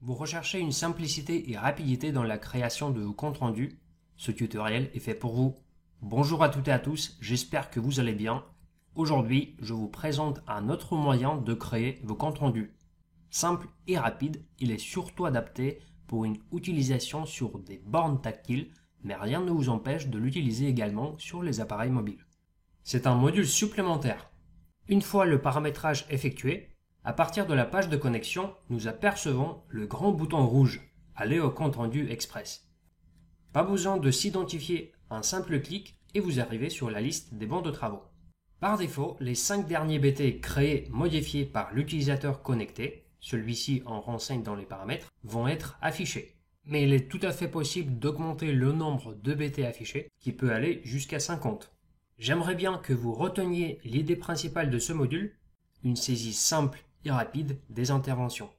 Vous recherchez une simplicité et rapidité dans la création de vos comptes rendus? Ce tutoriel est fait pour vous. Bonjour à toutes et à tous, j'espère que vous allez bien. Aujourd'hui, je vous présente un autre moyen de créer vos comptes rendus. Simple et rapide, il est surtout adapté pour une utilisation sur des bornes tactiles, mais rien ne vous empêche de l'utiliser également sur les appareils mobiles. C'est un module supplémentaire. Une fois le paramétrage effectué, à partir de la page de connexion, nous apercevons le grand bouton rouge « Aller au compte rendu express ». Pas besoin de s'identifier, un simple clic et vous arrivez sur la liste des bons de travaux. Par défaut, les 5 derniers BT créés modifiés par l'utilisateur connecté, celui-ci en renseigne dans les paramètres, vont être affichés. Mais il est tout à fait possible d'augmenter le nombre de BT affichés qui peut aller jusqu'à 50. J'aimerais bien que vous reteniez l'idée principale de ce module, une saisie simple et rapide des interventions.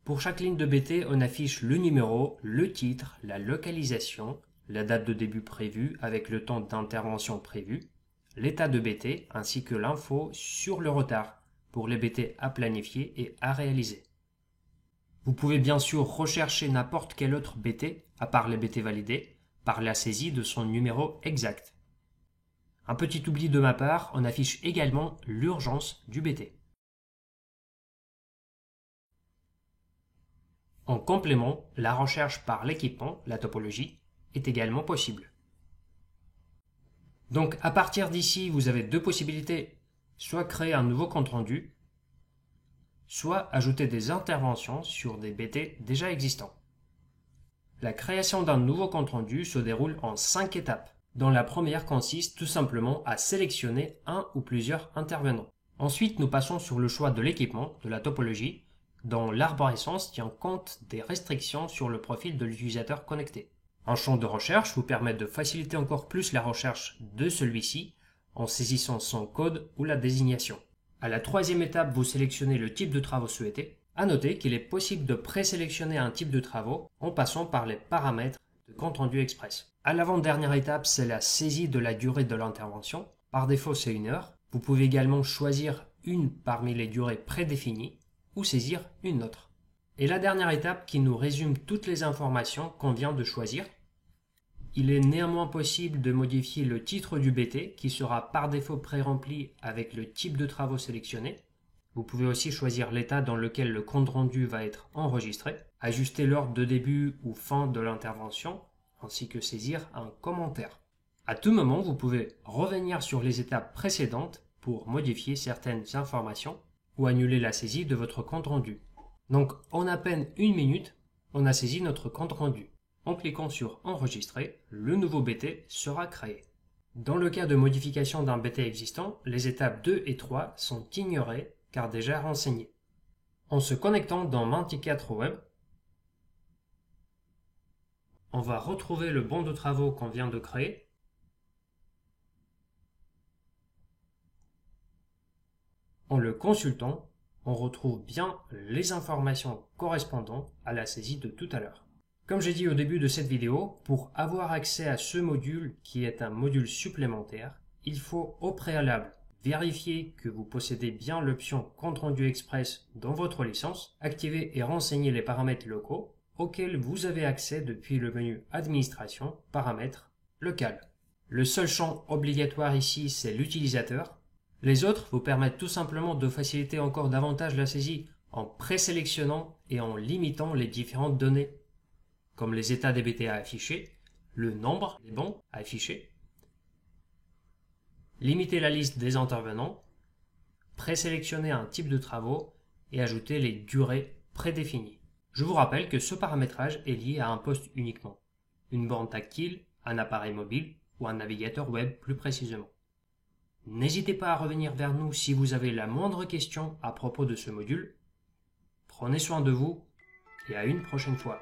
Pour chaque ligne de BT, on affiche le numéro, le titre, la localisation, la date de début prévue avec le temps d'intervention prévu, l'état de BT ainsi que l'info sur le retard pour les BT à planifier et à réaliser. Vous pouvez bien sûr rechercher n'importe quel autre BT, à part les BT validés, par la saisie de son numéro exact. Un petit oubli de ma part, on affiche également l'urgence du BT. En complément, la recherche par l'équipement, la topologie, est également possible. Donc à partir d'ici, vous avez deux possibilités, soit créer un nouveau compte rendu, soit ajouter des interventions sur des BT déjà existants. La création d'un nouveau compte rendu se déroule en 5 étapes, dont la première consiste tout simplement à sélectionner un ou plusieurs intervenants. Ensuite, nous passons sur le choix de l'équipement, de la topologie, dont l'arborescence tient compte des restrictions sur le profil de l'utilisateur connecté. Un champ de recherche vous permet de faciliter encore plus la recherche de celui-ci en saisissant son code ou la désignation. À la troisième étape, vous sélectionnez le type de travaux souhaité. À noter qu'il est possible de présélectionner un type de travaux en passant par les paramètres de compte rendu express. À l'avant-dernière étape, c'est la saisie de la durée de l'intervention. Par défaut, c'est 1 heure. Vous pouvez également choisir une parmi les durées prédéfinies ou saisir une autre. Et la dernière étape qui nous résume toutes les informations qu'on vient de choisir. Il est néanmoins possible de modifier le titre du BT qui sera par défaut pré-rempli avec le type de travaux sélectionné. Vous pouvez aussi choisir l'état dans lequel le compte rendu va être enregistré, ajuster l'ordre de début ou fin de l'intervention, ainsi que saisir un commentaire. À tout moment, vous pouvez revenir sur les étapes précédentes pour modifier certaines informations ou annuler la saisie de votre compte rendu. Donc, en à peine 1 minute, on a saisi notre compte rendu. En cliquant sur Enregistrer, le nouveau BT sera créé. Dans le cas de modification d'un BT existant, les étapes 2 et 3 sont ignorées car déjà renseignées. En se connectant dans Mentiquette Web, on va retrouver le bon de travaux qu'on vient de créer. En le consultant, on retrouve bien les informations correspondant à la saisie de tout à l'heure. Comme j'ai dit au début de cette vidéo, pour avoir accès à ce module qui est un module supplémentaire, il faut au préalable vérifier que vous possédez bien l'option compte rendu express dans votre licence, activer et renseigner les paramètres locaux auxquels vous avez accès depuis le menu Administration, Paramètres, Local. Le seul champ obligatoire ici, c'est l'utilisateur. Les autres vous permettent tout simplement de faciliter encore davantage la saisie en présélectionnant et en limitant les différentes données, comme les états des BT à afficher, le nombre des bons à afficher, limiter la liste des intervenants, présélectionner un type de travaux et ajouter les durées prédéfinies. Je vous rappelle que ce paramétrage est lié à un poste uniquement, une borne tactile, un appareil mobile ou un navigateur web plus précisément. N'hésitez pas à revenir vers nous si vous avez la moindre question à propos de ce module. Prenez soin de vous et à une prochaine fois.